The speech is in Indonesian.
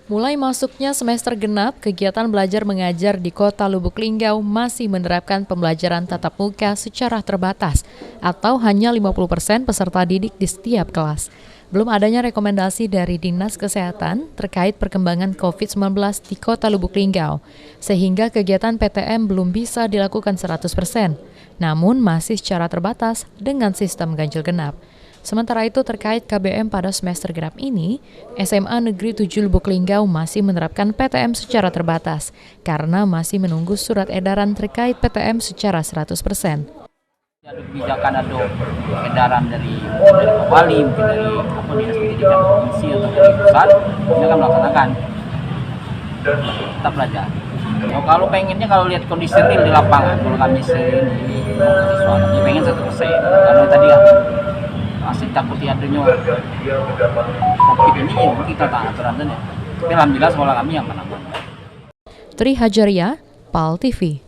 Mulai masuknya semester genap, kegiatan belajar mengajar di Kota Lubuk Linggau masih menerapkan pembelajaran tatap muka secara terbatas atau hanya 50% peserta didik di setiap kelas. Belum adanya rekomendasi dari Dinas Kesehatan terkait perkembangan COVID-19 di Kota Lubuk Linggau, sehingga kegiatan PTM belum bisa dilakukan 100%, namun masih secara terbatas dengan sistem ganjil genap. Sementara itu terkait KBM pada semester genap ini, SMA Negeri 7 Lubuk Linggau masih menerapkan PTM secara terbatas karena masih menunggu surat edaran terkait PTM secara 100%. Ada kebijakan atau edaran dari Pak Wali, mungkin dari Dinas Pendidikan Provinsi atau dari pusat, ini akan melaksanakan tetap belajar. Kalau pengennya kalau lihat kondisi real di lapangan, kalau kami ini mahasiswa, kami pengen 100%. Karena tadi kan masih takut adanya COVID ini, kita tak aturan ya. Tapi alhamdulillah sekolah kami yang menang. Tri Hajaria, PAL TV.